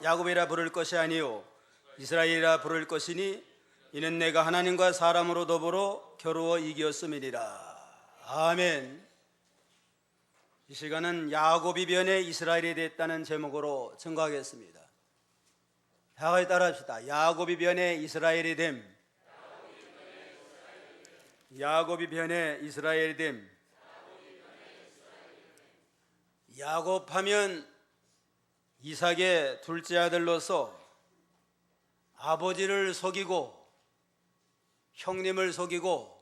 야곱이라 부를 것이 아니요 이스라엘이라 부를 것이니 이는 내가 하나님과 사람으로 더불어 겨루어 이겼음이니라. 아멘. 이 시간은 야곱이 변해 이스라엘이 됐다는 제목으로 증거하겠습니다. 다 같이 따라합시다. 야곱이 변해 이스라엘이 됨. 야곱이 변해 이스라엘이 됨. 야곱하면 이삭의 둘째 아들로서 아버지를 속이고 형님을 속이고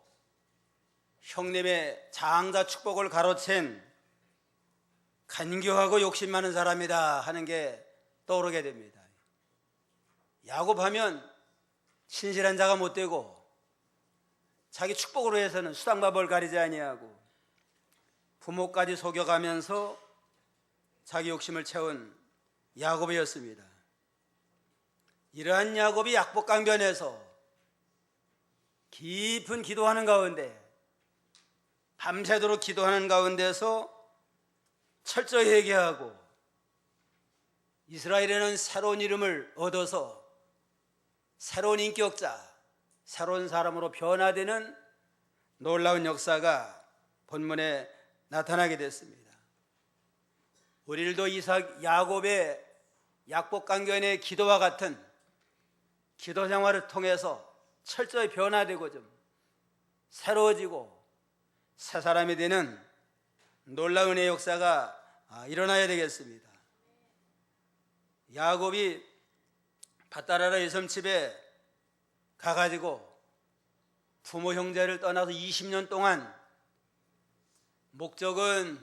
형님의 장자 축복을 가로챈 간교하고 욕심 많은 사람이다 하는 게 떠오르게 됩니다. 야곱하면 신실한 자가 못 되고 자기 축복으로 해서는 수당밥을 가리지 아니하고 부모까지 속여가면서 자기 욕심을 채운 야곱이었습니다. 이러한 야곱이 약복강변에서 깊은 기도하는 가운데 밤새도록 기도하는 가운데서 철저히 회개하고 이스라엘에는 새로운 이름을 얻어서 새로운 인격자, 새로운 사람으로 변화되는 놀라운 역사가 본문에 나타나게 됐습니다. 우리들도 야곱의 약복강변의 기도와 같은 기도 생활을 통해서 철저히 변화되고 좀 새로워지고 새 사람이 되는 놀라운 은혜의 역사가 일어나야 되겠습니다. 야곱이 밧다라라 여섬집에 가가지고 부모 형제를 떠나서 20년 동안 목적은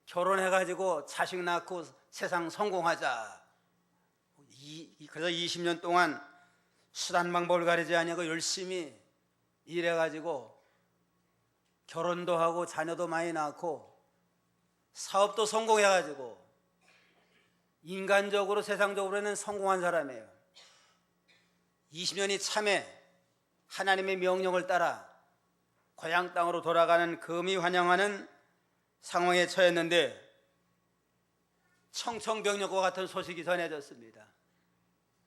결혼해가지고 자식 낳고 세상 성공하자. 그래서 20년 동안 수단 방법을 가리지 아니하고 열심히 일해가지고 결혼도 하고 자녀도 많이 낳고 사업도 성공해가지고 인간적으로 세상적으로는 성공한 사람이에요. 20년이 참에 하나님의 명령을 따라 고향 땅으로 돌아가는 금이 환영하는 상황에 처했는데 청천벽력과 같은 소식이 전해졌습니다.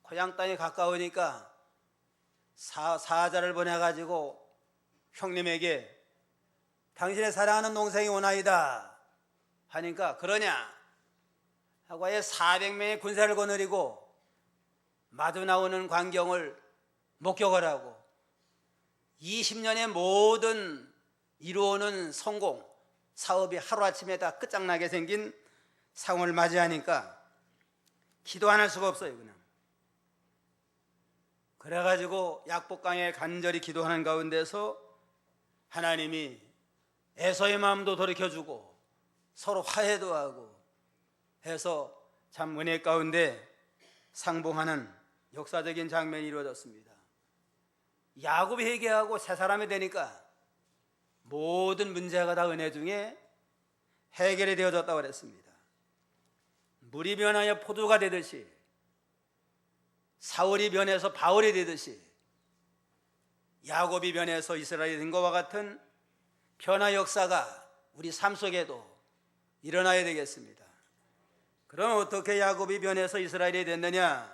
고향 땅에 가까우니까 사자를 보내가지고 형님에게 당신의 사랑하는 동생이 오나이다 하니까 그러냐 하고 아예 400명의 군사를 거느리고 마주 나오는 광경을 목격을 하고 20년의 모든 이루어오는 성공 사업이 하루아침에 다 끝장나게 생긴 상황을 맞이하니까 기도 안 할 수가 없어요. 그냥 그래가지고 약복강에 간절히 기도하는 가운데서 하나님이 에서의 마음도 돌이켜주고 서로 화해도 하고 해서 참 은혜 가운데 상봉하는 역사적인 장면이 이루어졌습니다. 야곱이 회개하고 새 사람이 되니까 모든 문제가 다 은혜 중에 해결이 되어졌다고 그랬습니다. 물이 변하여 포도가 되듯이 사울이 변해서 바울이 되듯이 야곱이 변해서 이스라엘이 된 것과 같은 변화 역사가 우리 삶 속에도 일어나야 되겠습니다. 그럼 어떻게 야곱이 변해서 이스라엘이 됐느냐?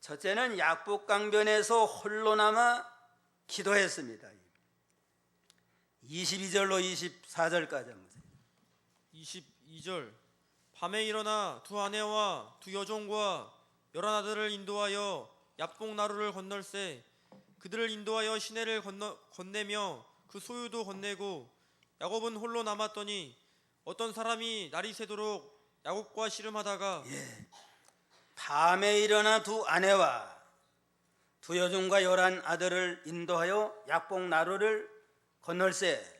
첫째는 약복강변에서 홀로 남아 기도했습니다. 22절로 24절까지 한번 보세요. 22절 밤에 일어나 두 아내와 두 여종과 11아들을 인도하여 약복 나루를 건널세 그들을 인도하여 시내를 건네며 그 소유도 건네고 야곱은 홀로 남았더니 어떤 사람이 날이 새도록 야곱과 씨름하다가 밤에 일어나 두 아내와 두 여종과 11아들을 인도하여 약복 나루를 건널세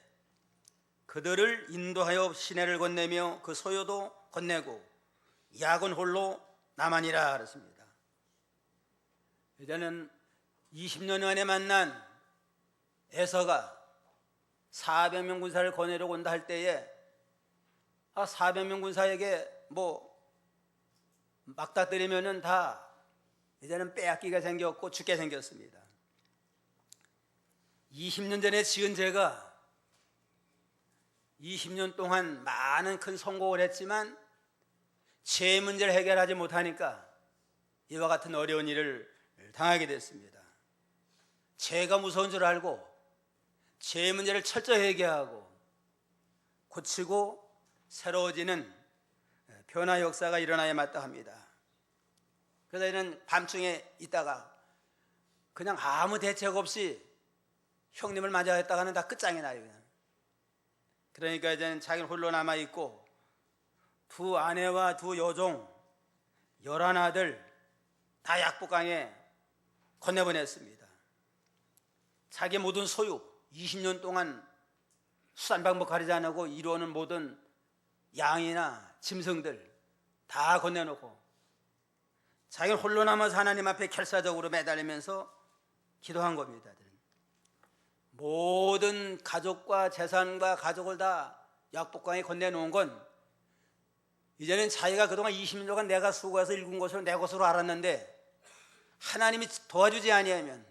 그들을 인도하여 시내를 건네며 그 소유도 건네고 야곱은 홀로 남아니라 그랬습니다. 이제는 20년 만에 만난 에서가 400명 군사를 거느리고 온다 할 때에 400명 군사에게 막다뜨리면은 다 이제는 빼앗기가 생겼고 죽게 생겼습니다. 20년 전에 지은 죄가 20년 동안 많은 큰 성공을 했지만 죄 문제를 해결하지 못하니까 이와 같은 어려운 일을 당하게 됐습니다. 죄가 무서운 줄 알고 죄 문제를 철저히 해결하고 고치고 새로워지는 변화 역사가 일어나야 마땅합니다. 그래서 이는 밤중에 있다가 그냥 아무 대책 없이 형님을 맞이했다가는 다 끝장이 나요. 그러니까 이제는 자기는 홀로 남아있고 두 아내와 두 여종 11아들 다 약복강에 건네보냈습니다. 자기 모든 소유 20년 동안 수산방법 가리지 않고 이루어오는 모든 양이나 짐승들 다 건네놓고 자기는 홀로 남아서 하나님 앞에 결사적으로 매달리면서 기도한 겁니다. 모든 가족과 재산과 가족을 다 약복강에 건네놓은 건 이제는 자기가 그동안 20년간 내가 수고해서 일군 것으로 내 것으로 알았는데 하나님이 도와주지 아니하면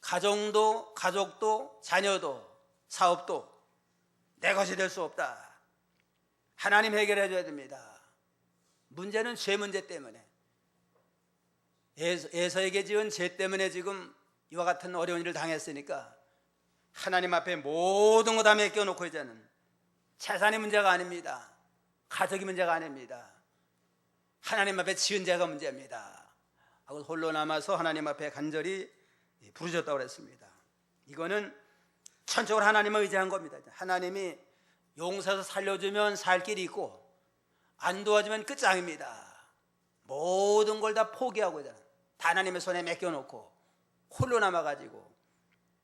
가정도 가족도 자녀도 사업도 내 것이 될 수 없다. 하나님 해결해 줘야 됩니다. 문제는 죄 문제 때문에 에서에게 지은 죄 때문에 지금 이와 같은 어려운 일을 당했으니까 하나님 앞에 모든 거 다 맡겨놓고 이제는 재산의 문제가 아닙니다. 가족이 문제가 아닙니다. 하나님 앞에 지은 죄가 문제입니다 하고 홀로 남아서 하나님 앞에 간절히 부르짖었다고 그랬습니다. 이거는 천적으로 하나님을 의지한 겁니다. 하나님이 용서해서 살려주면 살 길이 있고 안 도와주면 끝장입니다. 모든 걸 다 포기하고 다 하나님의 손에 맡겨놓고 홀로 남아가지고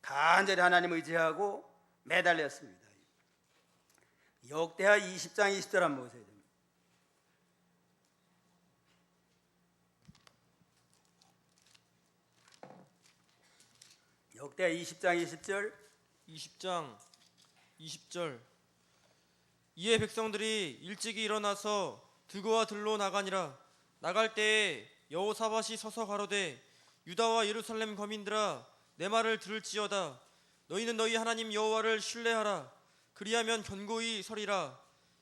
간절히 하나님을 의지하고 매달렸습니다. 역대하 20장 20절 한번 보세요. 역대하 20장 20절 20장 20절 이에 백성들이 일찍이 일어나서 드고와 들로 나가니라. 나갈 때에 여호사밧이 서서 가로되 유다와 예루살렘 거민들아 내 말을 들을지어다. 너희는 너희 하나님 여호와를 신뢰하라. 그리하면 견고히 서리라.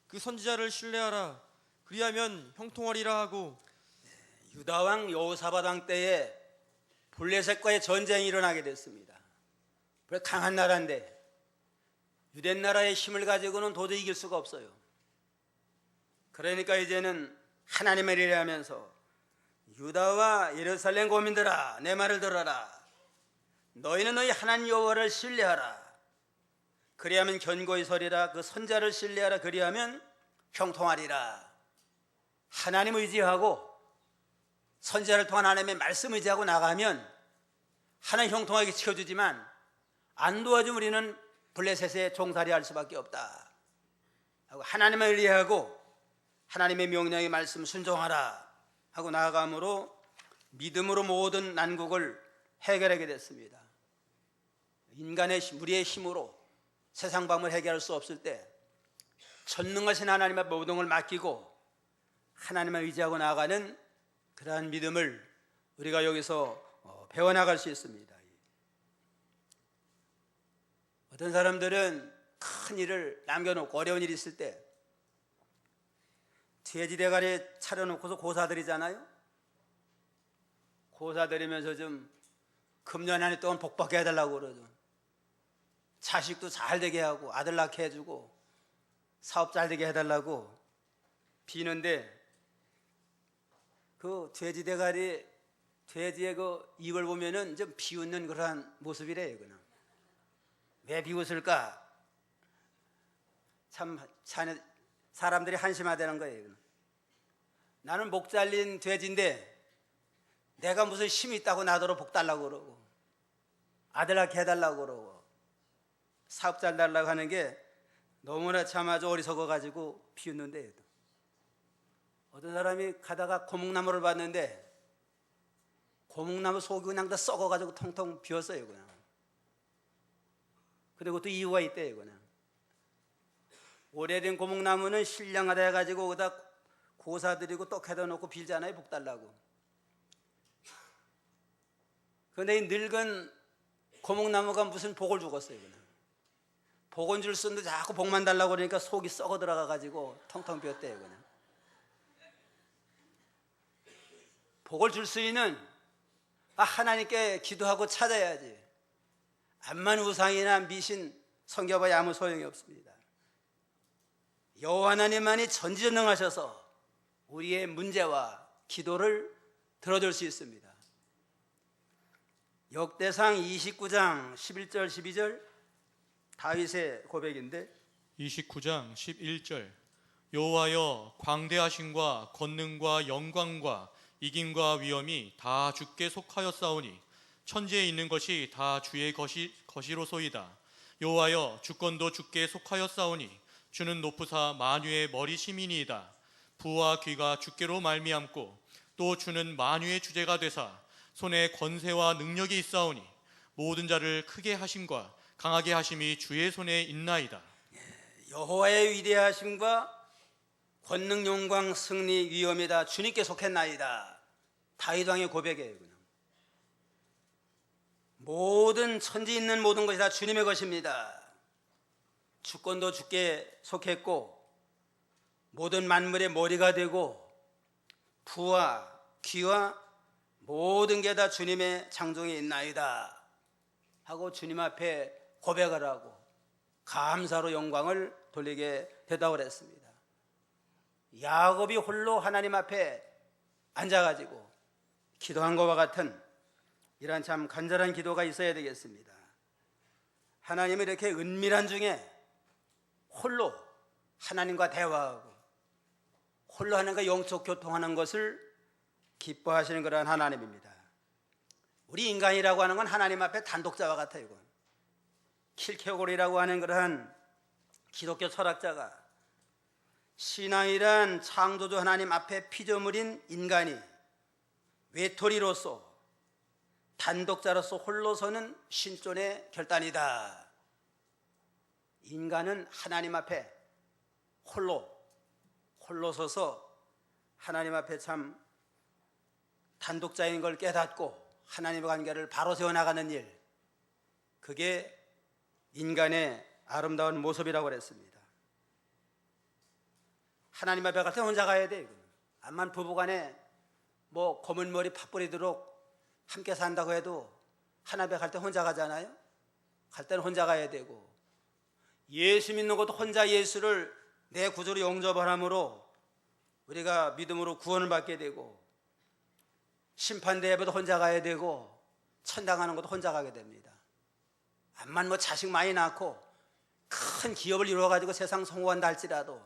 그 선지자를 신뢰하라. 그리하면 형통하리라 하고. 유다 왕 여호사밧 왕 때에 블레셋과의 전쟁이 일어나게 됐습니다. 강한 나라인데 유대 나라의 힘을 가지고는 도저히 이길 수가 없어요. 그러니까 이제는 하나님을 의뢰하면서 유다와 예루살렘 고민들아 내 말을 들어라. 너희는 너희 하나님 여호와를 신뢰하라. 그리하면 견고히 서리라. 그 선자를 신뢰하라. 그리하면 형통하리라. 하나님 의지하고 선지자를 통한 하나님의 말씀 의지하고 나가면 하나님 형통하게 지켜주지만 안 도와주면 우리는 블레셋에 종살이 할 수밖에 없다 하고 하나님을 의뢰하고 하나님의 명령의 말씀 순종하라 하고 나아감으로 믿음으로 모든 난국을 해결하게 됐습니다. 인간의 무리의 힘으로 세상 방법을 해결할 수 없을 때 전능하신 하나님의 모든 걸 맡기고 하나님을 의지하고 나아가는 그러한 믿음을 우리가 여기서 배워나갈 수 있습니다. 어떤 사람들은 큰 일을 남겨놓고 어려운 일이 있을 때 돼지대가리 차려놓고서 고사드리잖아요. 고사드리면서 좀 금년 한 해 동안 복받게 해달라고 그러죠. 자식도 잘 되게 하고 아들 낳게 해주고 사업 잘 되게 해달라고 비는데 그 돼지대가리 돼지의 그 입을 보면은 좀 비웃는 그러한 모습이래요. 그냥 왜 비웃을까? 참 사람들이 한심하다는 거예요. 나는 목 잘린 돼지인데 내가 무슨 힘이 있다고 나더러 복 달라고 그러고 아들 낳게 해달라고 그러고 사업 잘 달라고 하는 게 너무나 참 아주 어리석어가지고 비웃는데 어떤 사람이 가다가 고목나무를 봤는데 고목나무 속이 그냥 다 썩어가지고 통통 비었어요. 그냥. 근데 그것도 이유가 있대요. 그냥. 오래된 고목나무는 신령하다 해가지고 거기다 고사드리고 떡 해다 놓고 빌잖아요. 복 달라고. 그런데 이 늙은 고목나무가 무슨 복을 주겠어요. 그냥. 복은 줄 수 있는데 자꾸 복만 달라고 그러니까 속이 썩어 들어가가지고 텅텅 비었대요. 그냥. 복을 줄 수 있는 하나님께 기도하고 찾아야지. 암만 우상이나 미신 섬겨봐야 아무 소용이 없습니다. 여호와 하나님만이 전지전능하셔서 우리의 문제와 기도를 들어줄 수 있습니다. 역대상 29장 11절 12절 다윗의 고백인데 29장 11절 여호와여 광대하심과 권능과 영광과 이김과 위엄이 다 주께 속하였사오니 천지에 있는 것이 다 주의 것이로소이다. 여호와여 주권도 주께 속하였사오니 주는 높으사 만유의 머리심이니이다. 부와 귀가 주께로 말미암고 또 주는 만유의 주제가 되사 손에 권세와 능력이 있사오니 모든 자를 크게 하심과 강하게 하심이 주의 손에 있나이다. 여호와의 위대하심과 권능 영광 승리 위엄이 다 주님께 속했나이다. 다윗 왕의 고백이에요. 그냥. 모든 천지 있는 모든 것이 다 주님의 것입니다. 주권도 주께 속했고 모든 만물의 머리가 되고 부와 귀와 모든 게 다 주님의 창종에 있나이다 하고 주님 앞에 고백을 하고 감사로 영광을 돌리게 대답을 했습니다. 야곱이 홀로 하나님 앞에 앉아가지고 기도한 것과 같은 이러한 참 간절한 기도가 있어야 되겠습니다. 하나님이 이렇게 은밀한 중에 홀로 하나님과 대화하고 홀로 하나님과 영적 교통하는 것을 기뻐하시는 그러한 하나님입니다. 우리 인간이라고 하는 건 하나님 앞에 단독자와 같아요. 이건. 킬케고리라고 하는 그러한 기독교 철학자가 신앙이란 창조주 하나님 앞에 피조물인 인간이 외톨이로서 단독자로서 홀로 서는 신존의 결단이다. 인간은 하나님 앞에 홀로 서서 하나님 앞에 참 단독자인 걸 깨닫고 하나님의 관계를 바로 세워나가는 일, 그게 인간의 아름다운 모습이라고 그랬습니다. 하나님 앞에 갈 때 혼자 가야 돼. 암만 부부간에 뭐 검은 머리 팥뿌리도록 함께 산다고 해도 하나님 앞에 갈 때 혼자 가잖아요. 갈 때는 혼자 가야 되고, 예수 믿는 것도 혼자 예수를 내 구주로 영접함으로 우리가 믿음으로 구원을 받게 되고, 심판대회도 혼자 가야 되고, 천당하는 것도 혼자 가게 됩니다. 암만 뭐 자식 많이 낳고 큰 기업을 이루어가지고 세상 성공한다 할지라도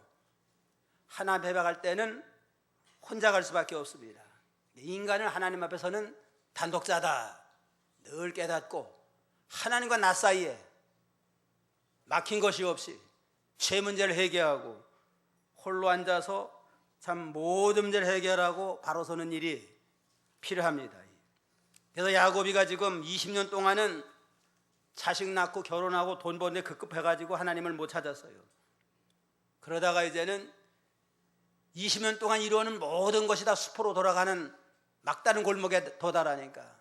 하나님 앞에 갈 때는 혼자 갈 수밖에 없습니다. 인간은 하나님 앞에서는 단독자다 늘 깨닫고, 하나님과 나 사이에 막힌 것이 없이 죄 문제를 해결하고 홀로 앉아서 참 모든 문제를 해결하고 바로 서는 일이 필요합니다. 그래서 야곱이가 지금 20년 동안은 자식 낳고 결혼하고 돈 버는데 급급해가지고 하나님을 못 찾았어요. 그러다가 이제는 20년 동안 이루어는 모든 것이 다 숲으로 돌아가는 막다른 골목에 도달하니까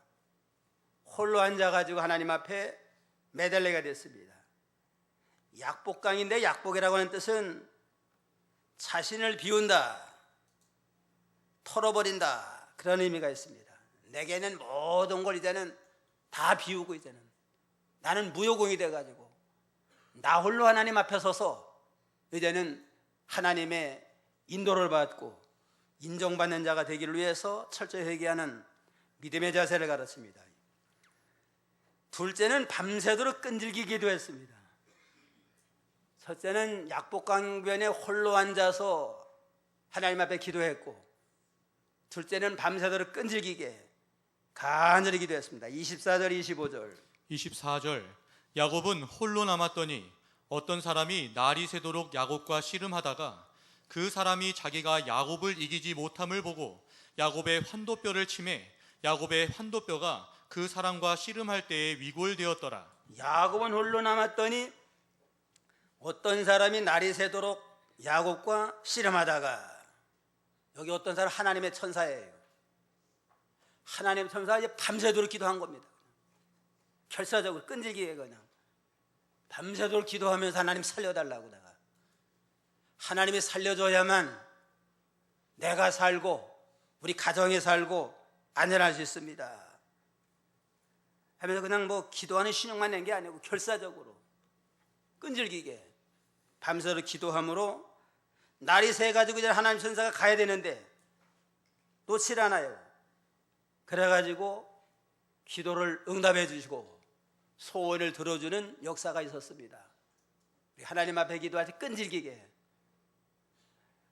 홀로 앉아가지고 하나님 앞에 매달리게 됐습니다. 약복강인데, 약복이라고 하는 뜻은 자신을 비운다, 털어버린다, 그런 의미가 있습니다. 내게는 모든 걸 이제는 다 비우고 이제는 나는 무효공이 돼가지고 나 홀로 하나님 앞에 서서 이제는 하나님의 인도를 받고 인정받는 자가 되기를 위해서 철저히 회개하는 믿음의 자세를 가르칩니다. 둘째는 밤새도록 끈질기 기도했습니다. 첫째는 약복강변에 홀로 앉아서 하나님 앞에 기도했고, 둘째는 밤새도록 끈질기게 간절히 기도했습니다. 24절 25절 24절 야곱은 홀로 남았더니 어떤 사람이 날이 새도록 야곱과 씨름하다가 그 사람이 자기가 야곱을 이기지 못함을 보고 야곱의 환도뼈를 치매 야곱의 환도뼈가 그 사람과 씨름할 때에 위골되었더라. 야곱은 홀로 남았더니 어떤 사람이 날이 새도록 야곱과 씨름하다가, 여기 어떤 사람 하나님의 천사예요. 하나님의 천사가 이제 밤새도록 기도한 겁니다. 결사적으로 끈질기게 그냥 밤새도록 기도하면서 하나님 살려달라고. 내가 하나님이 살려줘야만 내가 살고 우리 가정이 살고 안전할 수 있습니다. 하면서 그냥 뭐 기도하는 신용만 낸 게 아니고 결사적으로 끈질기게 밤새도록 기도함으로 날이 새가지고 이제 하나님 천사가 가야 되는데 놓질 않아요. 그래가지고 기도를 응답해 주시고 소원을 들어주는 역사가 있었습니다. 하나님 앞에 기도할 때 끈질기게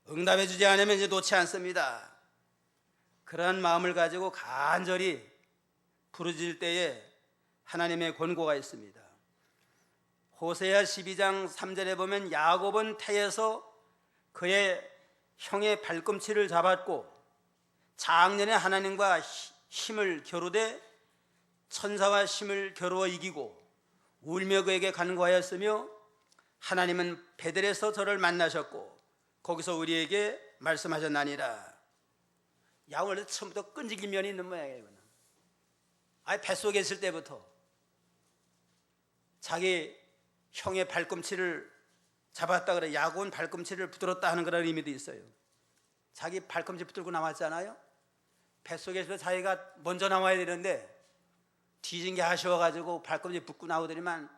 응답해 주지 않으면 이제 놓지 않습니다. 그러한 마음을 가지고 간절히 부르짖을 때에 하나님의 권고가 있습니다. 호세아 12장 3절에 보면 야곱은 태에서 그의 형의 발꿈치를 잡았고 작년에 하나님과 힘을 겨루되 천사와 힘을 겨루어 이기고 울며 그에게 간구하였으며 하나님은 베델에서 저를 만나셨고 거기서 우리에게 말씀하셨나니라. 야곱은 원래 처음부터 끈질긴 면이 있는 모양이에요. 아예 뱃속에 있을 때부터 자기 형의 발꿈치를 잡았다 그래. 야곱은 발꿈치를 붙들었다 하는 그런 의미도 있어요. 자기 발꿈치 붙들고 나왔잖아요. 뱃속에서 자기가 먼저 나와야 되는데 뒤진 게 아쉬워가지고 발꿈치 붙고 나오더니만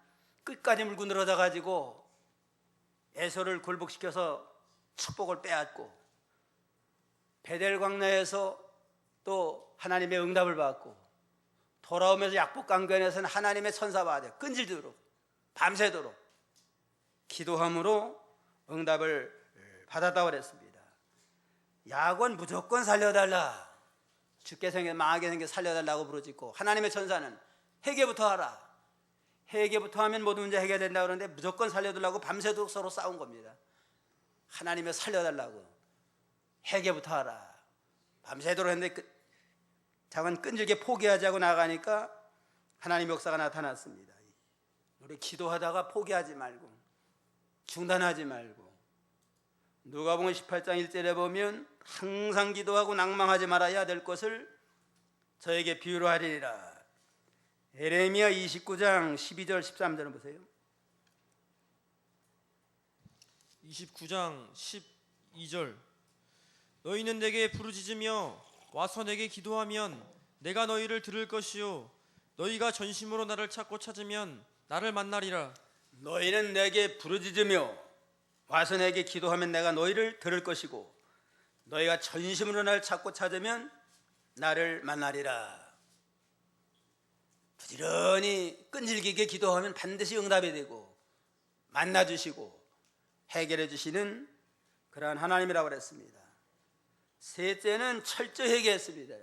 끝까지 물고 늘어져가지고 에서를 굴복시켜서 축복을 빼앗고 베델 광야에서 또 하나님의 응답을 받고 돌아오면서 약복 강변에서는 하나님의 천사와 끈질도록 밤새도록 기도함으로 응답을 받았다고 그랬습니다. 야곱은 무조건 살려달라. 죽게 생겨 망하게 생겨 살려달라고 부르짖고 하나님의 천사는 회개부터 하라. 회개부터 하면 모든 문제 해결된다 그러는데 무조건 살려달라고 밤새도록 서로 싸운 겁니다. 하나님의 살려달라고 회개부터 하라. 밤새도록 했는데 자관 끈질게 포기하지 하고 나가니까 하나님의 역사가 나타났습니다. 우리 기도하다가 포기하지 말고 중단하지 말고 누가복음 18장 1절에 보면 항상 기도하고 낭망하지 말아야 될 것을 저에게 비유로 하리라. 에레미야 29장 12절 13절을 보세요. 29장 12절 너희는 내게 부르짖으며 와서 내게 기도하면 내가 너희를 들을 것이요 너희가 전심으로 나를 찾고 찾으면 나를 만나리라. 너희는 내게 부르짖으며 와서 내게 기도하면 내가 너희를 들을 것이고 너희가 전심으로 나를 찾고 찾으면 나를 만나리라. 부지런히 끈질기게 기도하면 반드시 응답이 되고 만나주시고 해결해 주시는 그러한 하나님이라고 그랬습니다. 셋째는 철저히 회개했습니다.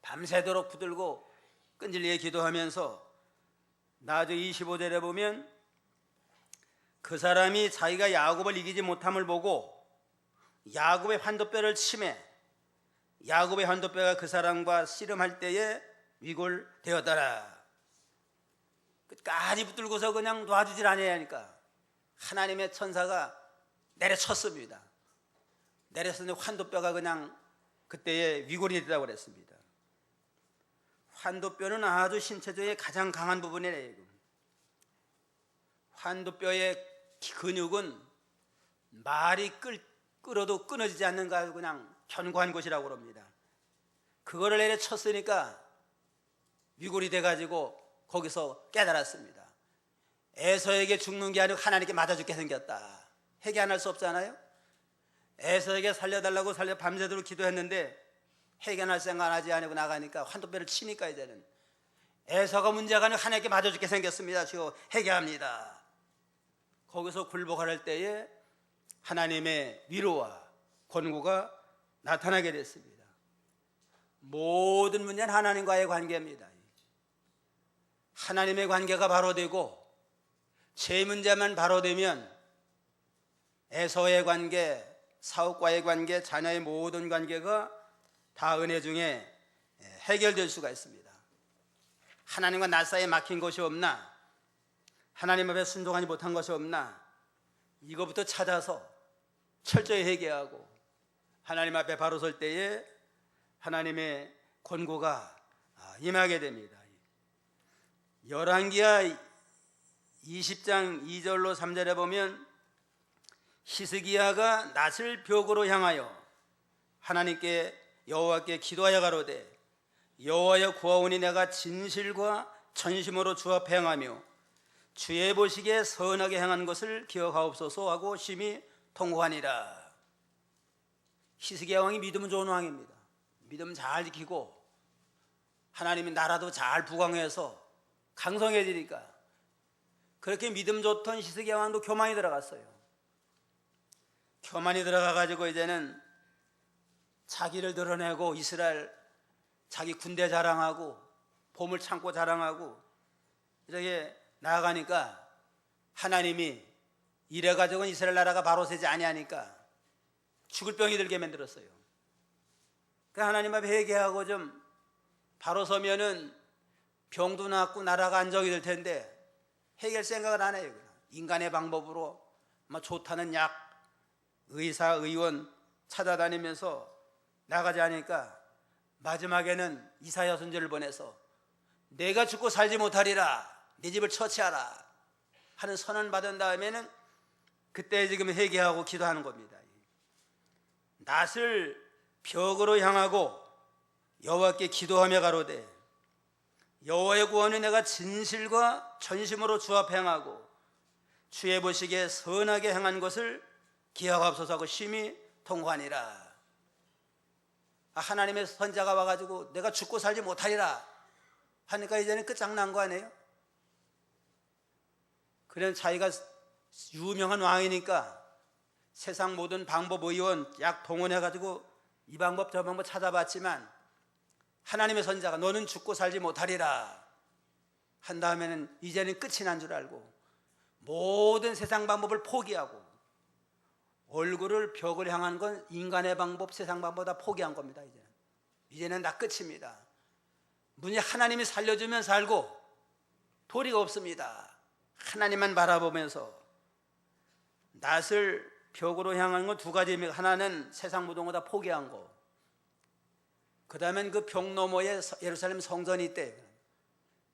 밤새도록 붙들고 끈질기게 기도하면서 나중에 25절에 보면 그 사람이 자기가 야곱을 이기지 못함을 보고 야곱의 환도뼈를 치매 야곱의 환도뼈가 그 사람과 씨름할 때에 위골되었더라. 끝까지 붙들고서 그냥 놔주질 않아야 하니까 하나님의 천사가 내려쳤습니다. 내렸었는데 환도뼈가 그냥 그때에 위골이 됐다고 그랬습니다. 환도뼈는 아주 신체적인 가장 강한 부분이래요. 환도뼈의 근육은 말이 끌어도 끊어지지 않는 가 그냥 견고한 곳이라고 그럽니다. 그거를 내려쳤으니까 위골이 돼가지고 거기서 깨달았습니다. 에서에게 죽는 게 아니고 하나님께 맞아 죽게 생겼다. 회개 안 할 수 없잖아요. 에서에게 살려달라고 밤새도록 기도했는데 해결할 생각하지 않고 나가니까 환도뼈를 치니까 이제는 에서가 문제가 아니고 하나님께 맞아 죽게 생겼습니다. 주여 회개합니다. 거기서 굴복할 때에 하나님의 위로와 권고가 나타나게 됐습니다. 모든 문제는 하나님과의 관계입니다. 하나님의 관계가 바로 되고 제 문제만 바로 되면 에서의 관계, 사업과의 관계, 자녀의 모든 관계가 다 은혜 중에 해결될 수가 있습니다. 하나님과 나 사이에 막힌 것이 없나? 하나님 앞에 순종하지 못한 것이 없나? 이거부터 찾아서 철저히 회개하고 하나님 앞에 바로 설 때에 하나님의 권고가 임하게 됩니다. 열왕기하 20장 2절로 3절에 보면 히스기야가 낯을 벽으로 향하여 하나님께 여호와께 기도하여 가로되 여호와여 구하오니 내가 진실과 전심으로 주 앞에 행하며 주의 보시기에 선하게 행한 것을 기억하옵소서 하고 심히 통곡하니라. 히스기야 왕이 믿음 좋은 왕입니다. 믿음 잘 지키고 하나님이 나라도 잘 부강해서 강성해지니까 그렇게 믿음 좋던 히스기야 왕도 교만이 들어갔어요. 교만이 들어가가지고 이제는 자기를 드러내고 이스라엘 자기 군대 자랑하고 보물 창고 자랑하고 이렇게 나아가니까 하나님이 이래가지고는 이스라엘 나라가 바로 세지 아니하니까 죽을 병이 들게 만들었어요. 그러니까 하나님 앞에 회개하고 좀 바로 서면은 병도 낫고 나라가 안정이 될 텐데 해결 생각을 안 해요. 인간의 방법으로 좋다는 약, 의사, 의원 찾아다니면서 나가지 않으니까 마지막에는 이사야 선지자를 보내서 내가 죽고 살지 못하리라 네 집을 처치하라 하는 선언 받은 다음에는 그때 지금 회개하고 기도하는 겁니다. 낫을 벽으로 향하고 여호와께 기도하며 가로되 여호와의 구원은 내가 진실과 전심으로 주 앞에 행하고 주의 보시기에 선하게 행한 것을 기억하옵소서 하고 심히 통곡하니라. 하나님의 선자가 와가지고 내가 죽고 살지 못하리라 하니까 이제는 끝장난 거 아니에요? 그런 자기가 유명한 왕이니까 세상 모든 방법 의원 약 동원해가지고 이 방법 저 방법 찾아봤지만 하나님의 선자가 너는 죽고 살지 못하리라 한 다음에는 이제는 끝이 난 줄 알고 모든 세상 방법을 포기하고 얼굴을 벽을 향한 건 인간의 방법 세상 방법 다 포기한 겁니다. 이제는 다 끝입니다. 문이 하나님이 살려주면 살고 도리가 없습니다. 하나님만 바라보면서 낫을 벽으로 향한 건 두 가지입니다. 하나는 세상 모든 거 다 포기한 거, 그 다음엔 그 벽 너머에 예루살렘 성전이 있대.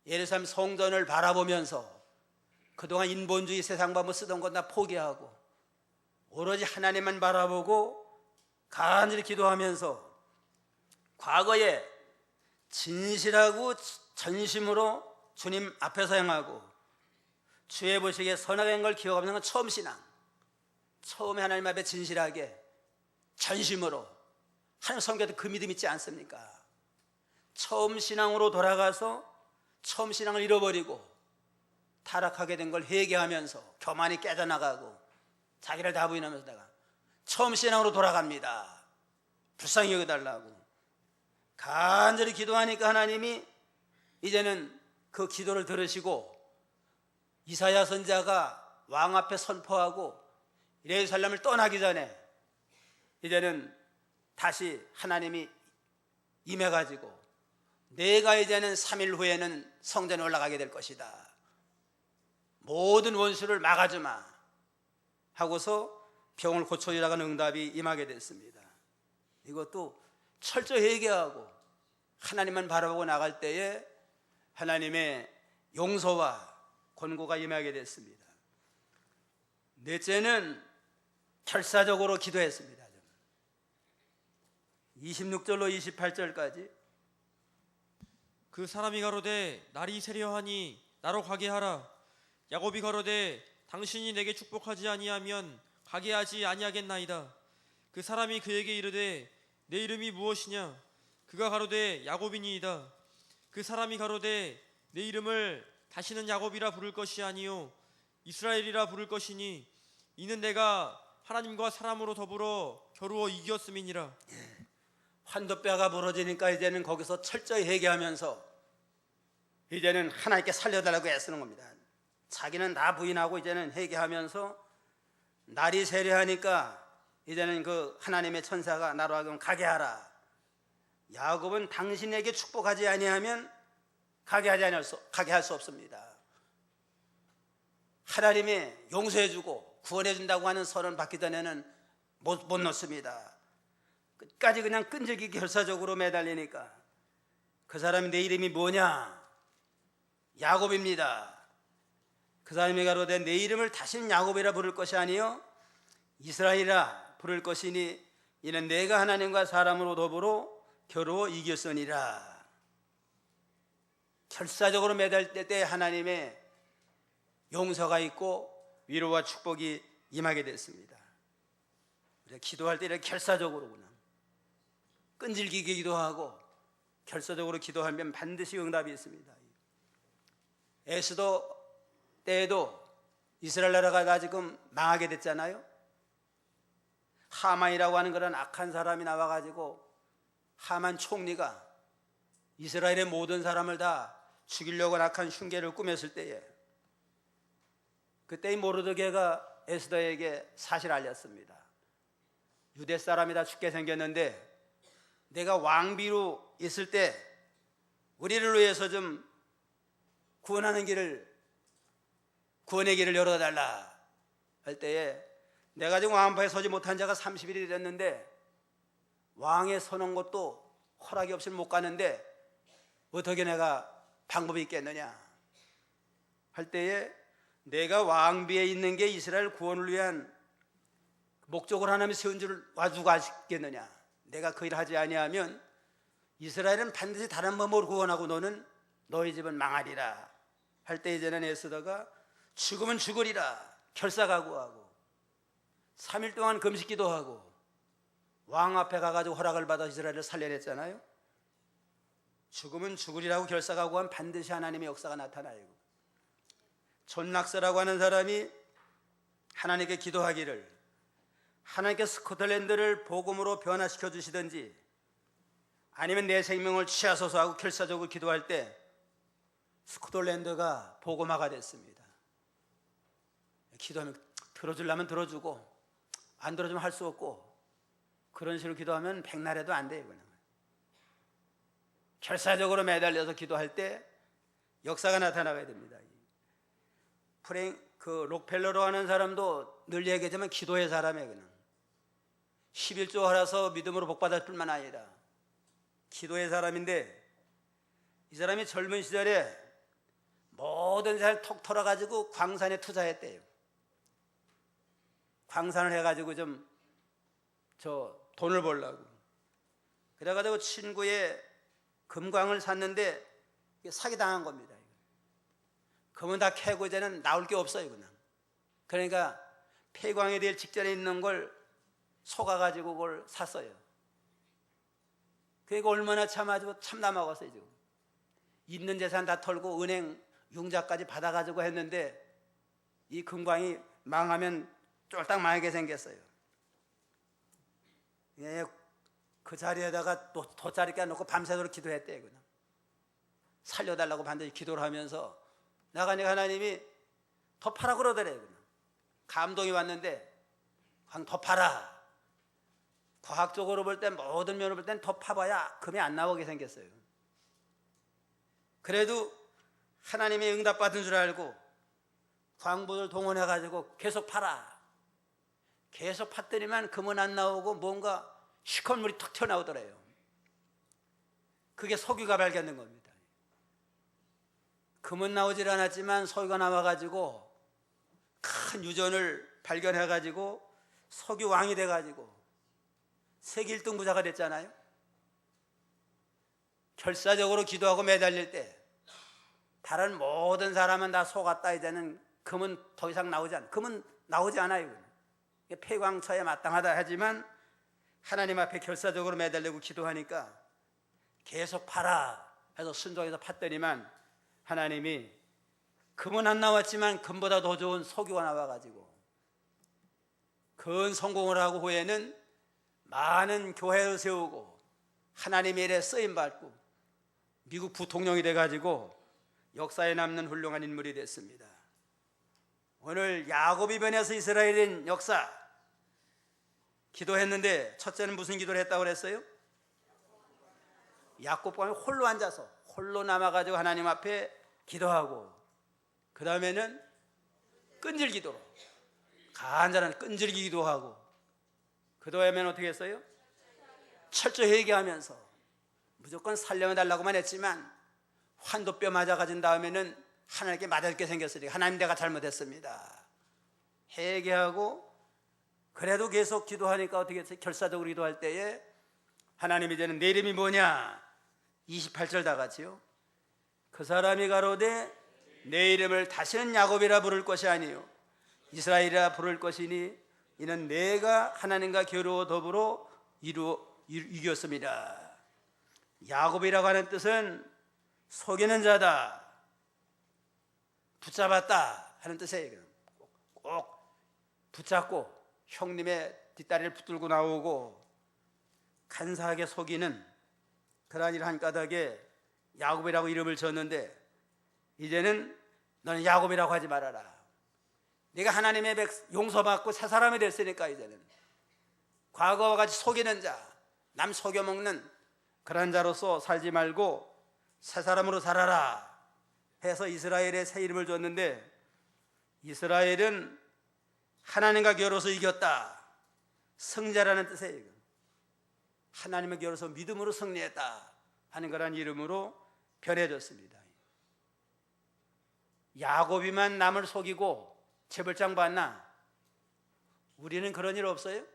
예루살렘 성전을 바라보면서 그동안 인본주의 세상 방법 쓰던 건 다 포기하고 오로지 하나님만 바라보고 간절히 기도하면서 과거에 진실하고 전심으로 주님 앞에서 행하고 주의 보시기에 선하게 한 걸 기억하는 건 처음 신앙. 처음에 하나님 앞에 진실하게 전심으로 하나님 성경에도 그 믿음 있지 않습니까? 처음 신앙으로 돌아가서 처음 신앙을 잃어버리고 타락하게 된 걸 회개하면서 교만이 깨져나가고 자기를 다 부인하면서 내가 처음 신앙으로 돌아갑니다. 불쌍히 여겨달라고 간절히 기도하니까 하나님이 이제는 그 기도를 들으시고 이사야 선지자가 왕 앞에 선포하고 예루살렘을 떠나기 전에 이제는 다시 하나님이 임해가지고 내가 이제는 3일 후에는 성전에 올라가게 될 것이다. 모든 원수를 막아주마 하고서 병을 고쳐주라는 응답이 임하게 됐습니다. 이것도 철저히 회개하고 하나님만 바라보고 나갈 때에 하나님의 용서와 권고가 임하게 됐습니다. 넷째는 결사적으로 기도했습니다. 26절로 28절까지 그 사람이 가로되 날이 세려하니 나로 가게 하라. 야곱이 가로되 당신이 내게 축복하지 아니하면 가게 하지 아니하겠나이다. 그 사람이 그에게 이르되 내 이름이 무엇이냐? 그가 가로되 야곱이니이다. 그 사람이 가로되 내 이름을 다시는 야곱이라 부를 것이 아니요 이스라엘이라 부를 것이니 이는 내가 하나님과 사람으로 더불어 겨루어 이겼음이니라. 환도뼈가 부러지니까 이제는 거기서 철저히 회개하면서 이제는 하나님께 살려달라고 애쓰는 겁니다. 자기는 다 부인하고 이제는 회개하면서 날이 세려하니까 이제는 그 하나님의 천사가 나로 하여금 가게 하라. 야곱은 당신에게 축복하지 아니하면 가게 할 수 없습니다. 하나님이 용서해주고 구원해준다고 하는 선언 받기 전에는 못 놓습니다. 끝까지 그냥 끈질기게 결사적으로 매달리니까 그 사람이 내 이름이 뭐냐? 야곱입니다. 그 사람이 가로되 내 이름을 다시는 야곱이라 부를 것이 아니요 이스라엘이라 부를 것이니 이는 내가 하나님과 사람으로 더불어 겨루어 이겼으니라. 결사적으로 매달릴 때 하나님의 용서가 있고 위로와 축복이 임하게 됐습니다. 우리가 기도할 때 이렇게 결사적으로 그냥 끈질기게 기도하고 결사적으로 기도하면 반드시 응답이 있습니다. 에스더 때에도 이스라엘 나라가 다 지금 망하게 됐잖아요. 하만이라고 하는 그런 악한 사람이 나와가지고 하만 총리가 이스라엘의 모든 사람을 다 죽이려고 악한 흉계를 꾸몄을 때에 그때 이 모르드게가 에스더에게 사실을 알렸습니다. 유대 사람이 다 죽게 생겼는데 내가 왕비로 있을 때 우리를 위해서 좀 구원의 길을 열어달라 할 때에 내가 지금 왕파에 서지 못한 자가 30일이 됐는데 왕에 서는 것도 허락이 없이는 못 가는데 어떻게 내가 방법이 있겠느냐 할 때에 내가 왕비에 있는 게 이스라엘 구원을 위한 목적으로 하나님이 세운 줄 와주고 아시겠느냐. 내가 그 일을 하지 아니하면 이스라엘은 반드시 다른 방법으로 구원하고 너희 집은 망하리라 할 때 이제는 에스더가 죽으면 죽으리라 결사각오하고 3일 동안 금식 기도하고 왕 앞에 가가지고 허락을 받아 이스라엘을 살려냈잖아요. 죽으면 죽으리라고 결사각오하면 반드시 하나님의 역사가 나타나요. 존 락서라고 하는 사람이 하나님께 기도하기를 하나님께 스코틀랜드를 복음으로 변화시켜 주시든지 아니면 내 생명을 취하소서 하고 결사적으로 기도할 때 스코틀랜드가 복음화가 됐습니다. 기도하면 들어주려면 들어주고 안 들어주면 할 수 없고 그런 식으로 기도하면 백날에도 안 돼요. 결사적으로 매달려서 기도할 때 역사가 나타나게 됩니다. 록펠러로 하는 사람도 늘 얘기하지만 기도의 사람이에요. 그냥 11조 하라서 믿음으로 복받을 뿐만 아니라 기도의 사람인데 이 사람이 젊은 시절에 모든 살 톡 털어가지고 광산에 투자했대요. 광산을 해가지고 좀 돈을 벌려고 그래가지고 친구의 금광을 샀는데 사기당한 겁니다. 금은 다 캐고 이제는 나올 게 없어요. 그러니까 폐광이 될 직전에 있는 걸 속아가지고 그걸 샀어요. 그러니까 얼마나 참담하겠어요. 지금 있는 재산 다 털고 은행 융자까지 받아가지고 했는데 이 금광이 망하면 쫄딱 망하게 생겼어요. 그 자리에다가 또 돗자리 껴놓고 밤새도록 기도했대요. 그냥 살려달라고 반드시 기도를 하면서 나가니까 하나님이 더 파라 그러더래요. 그냥 감동이 왔는데 그냥 더 파라. 과학적으로 볼 땐 모든 면으로 볼 땐 더 파봐야 금이 안 나오게 생겼어요. 그래도 하나님의 응답받은 줄 알고 광부들 동원해가지고 계속 파라. 계속 팠더니만 금은 안 나오고 뭔가 시커물이 턱 튀어나오더래요. 그게 석유가 발견된 겁니다. 금은 나오질 않았지만 석유가 나와가지고 큰 유전을 발견해가지고 석유 왕이 돼가지고 세계 1등 부자가 됐잖아요. 결사적으로 기도하고 매달릴 때 다른 모든 사람은 다 속았다. 이제는 금은 더 이상 금은 나오지 않아요. 폐광처에 마땅하다 하지만 하나님 앞에 결사적으로 매달리고 기도하니까 계속 파라 해서 순종해서 팠더니만 하나님이 금은 안 나왔지만 금보다 더 좋은 석유가 나와가지고 큰 성공을 하고 후에는 많은 교회를 세우고 하나님의 일에 쓰임받고 미국 부통령이 돼가지고 역사에 남는 훌륭한 인물이 됐습니다. 오늘 야곱이 변해서 이스라엘인 역사 기도했는데 첫째는 무슨 기도를 했다고 그랬어요? 야곱과 홀로 앉아서 홀로 남아가지고 하나님 앞에 기도하고 그 다음에는 끈질기도로 간절한 끈질기 기도하고 그 다음에는 어떻게 했어요? 철저히 회개하면서 무조건 살려달라고만 했지만 환도뼈 맞아 가진 다음에는 하나님께 맞을 게 생겼으니까 하나님 내가 잘못했습니다. 회개하고 그래도 계속 기도하니까 어떻게 했어요? 결사적으로 기도할 때에 하나님 이제는 내 이름이 뭐냐? 28절 다 같이요. 그 사람이 가로되 내 이름을 다시는 야곱이라 부를 것이 아니요 이스라엘이라 부를 것이니 이는 내가 하나님과 겨루어 더불어 이겼습니다. 야곱이라고 하는 뜻은 속이는 자다, 붙잡았다 하는 뜻이에요. 꼭 붙잡고 형님의 뒷다리를 붙들고 나오고 간사하게 속이는 그러한 일 한 까닭에 야곱이라고 이름을 졌는데, 이제는 너는 야곱이라고 하지 말아라. 네가 하나님의 용서받고 새 사람이 됐으니까 이제는 과거와 같이 속이는 자, 남 속여먹는 그런 자로서 살지 말고 새 사람으로 살아라 해서 이스라엘에 새 이름을 줬는데, 이스라엘은 하나님과 겨루어서 이겼다, 승자라는 뜻이에요. 하나님과 겨루어서 믿음으로 승리했다 하는 그런 이름으로 변해졌습니다. 야곱이만 남을 속이고 재벌장 받나? 우리는 그런 일 없어요?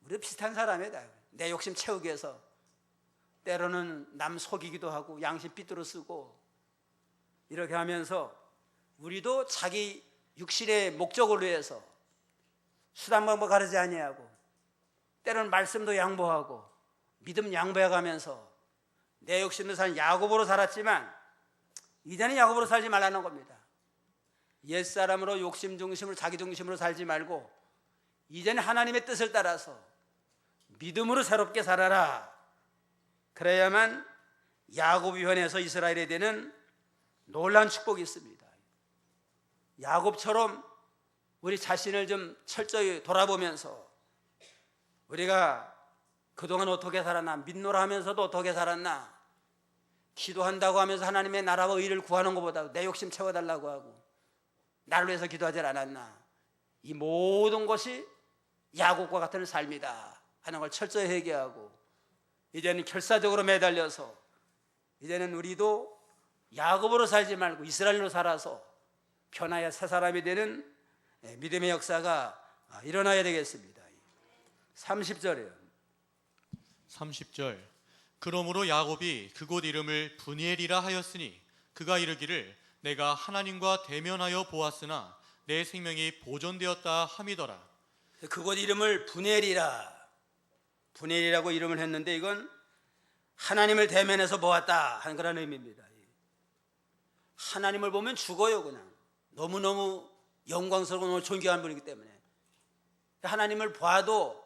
우리 비슷한 사람이다. 내 욕심 채우기 위해서 때로는 남 속이기도 하고 양심 삐뚤어 쓰고 이렇게 하면서 우리도 자기 육신의 목적을 위해서 수단 방법 가르지 아니하고 때로는 말씀도 양보하고 믿음 양보해가면서 내 욕심도 사는 야곱으로 살았지만 이제는 야곱으로 살지 말라는 겁니다. 옛사람으로 욕심 중심으로 자기 중심으로 살지 말고 이제는 하나님의 뜻을 따라서 믿음으로 새롭게 살아라. 그래야만 야곱이 변해서 이스라엘에 되는 놀라운 축복이 있습니다. 야곱처럼 우리 자신을 좀 철저히 돌아보면서 우리가 그동안 어떻게 살았나, 믿노라 하면서도 어떻게 살았나, 기도한다고 하면서 하나님의 나라와 의를 구하는 것보다 내 욕심 채워달라고 하고 나를 위해서 기도하지 않았나, 이 모든 것이 야곱과 같은 삶이다 하는 걸 철저히 회개하고 이제는 결사적으로 매달려서 이제는 우리도 야곱으로 살지 말고 이스라엘로 살아서 변화야 새 사람이 되는 믿음의 역사가 일어나야 되겠습니다. 30절이에요. 30절. 그러므로 야곱이 그곳 이름을 브니엘이라 하였으니 그가 이르기를 내가 하나님과 대면하여 보았으나 내 생명이 보존되었다 함이더라. 그곳 이름을 브니엘이라고 이름을 했는데 이건 하나님을 대면해서 보았다 하는 그런 의미입니다. 하나님을 보면 죽어요. 그냥 너무너무 영광스러운 존경하는 분이기 때문에 하나님을 봐도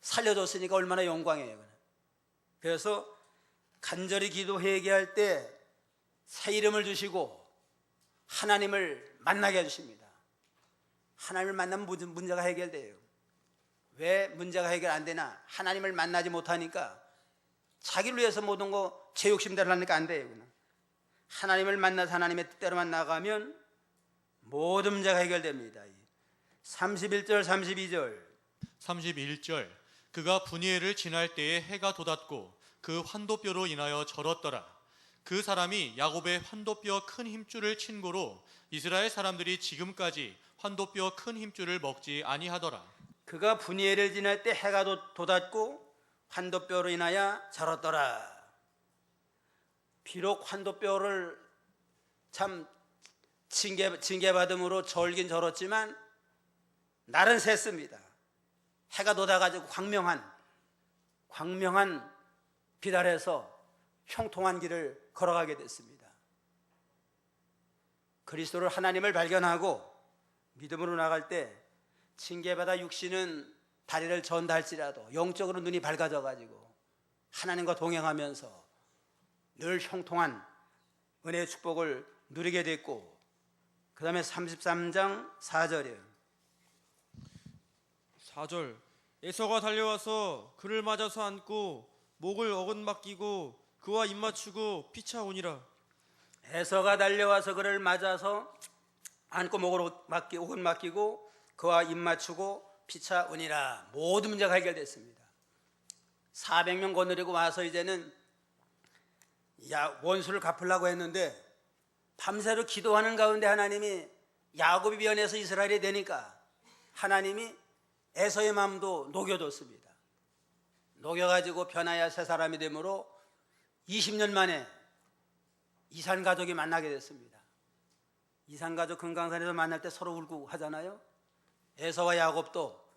살려줬으니까 얼마나 영광이에요. 그래서 간절히 기도 회개할 때 새 이름을 주시고 하나님을 만나게 해주십니다. 하나님을 만나면 모든 문제가 해결돼요. 왜 문제가 해결 안 되나? 하나님을 만나지 못하니까 자기를 위해서 모든 거 제 욕심대로 하니까 안 돼요. 하나님을 만나서 하나님의 뜻대로만 나가면 모든 문제가 해결됩니다. 31절 32절 31절. 그가 브니엘을 지날 때에 해가 돋았고 그 환도뼈로 인하여 절었더라. 그 사람이 야곱의 환도뼈 큰 힘줄을 친 고로 이스라엘 사람들이 지금까지 환도뼈 큰 힘줄을 먹지 아니하더라. 그가 브니엘을 지날 때 해가 돋았고 환도뼈로 인하여 절었더라. 비록 환도뼈를 참 징계받음으로 절긴 절었지만 날은 샜습니다. 해가 돋아가지고 광명한 빛 아래서 형통한 길을 걸어가게 됐습니다. 그리스도를 하나님을 발견하고 믿음으로 나갈 때 징계받아 육신은 다리를 전다 할지라도 영적으로 눈이 밝아져가지고 하나님과 동행하면서 늘 형통한 은혜의 축복을 누리게 됐고, 그 다음에 33장 4절이에요. 4절. 에서가 달려와서 그를 맞아서 안고 목을 어긋맞기고 그와 입맞추고 피차오니라. 에서가 달려와서 그를 맞아서 안고 목을 어긋맞기고 그와 입맞추고 피차오니라. 모든 문제가 해결됐습니다. 400명 거느리고 와서 이제는 원수를 갚으려고 했는데 밤새로 기도하는 가운데 하나님이 야곱이 변해서 이스라엘이 되니까 하나님이 에서의 마음도 녹여줬습니다. 녹여가지고 변화야 새 사람이 되므로 20년 만에 이산 가족이 만나게 됐습니다. 이산 가족 금강산에서 만날 때 서로 울고 하잖아요. 에서와 야곱도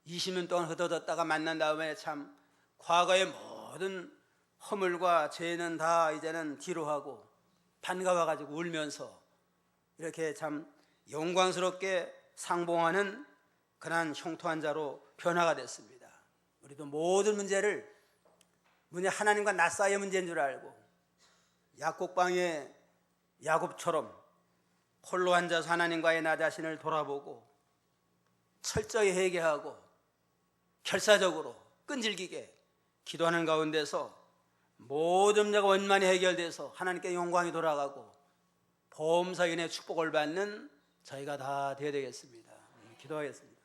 20년 동안 흩어졌다가 만난 다음에 참 과거의 모든 허물과 죄는 다 이제는 뒤로 하고 반가워가지고 울면서 이렇게 참 영광스럽게 상봉하는 그러한 형통한 자로 변화가 됐습니다. 우리도 모든 문제 하나님과 나 사이의 문제인 줄 알고 약국방에 야곱처럼 홀로 앉아서 하나님과의 나 자신을 돌아보고 철저히 회개하고 결사적으로 끈질기게 기도하는 가운데서 모든 문제가 원만히 해결돼서 하나님께 영광이 돌아가고 보험사인의 축복을 받는 저희가 다 되어야 되겠습니다. 기도하겠습니다.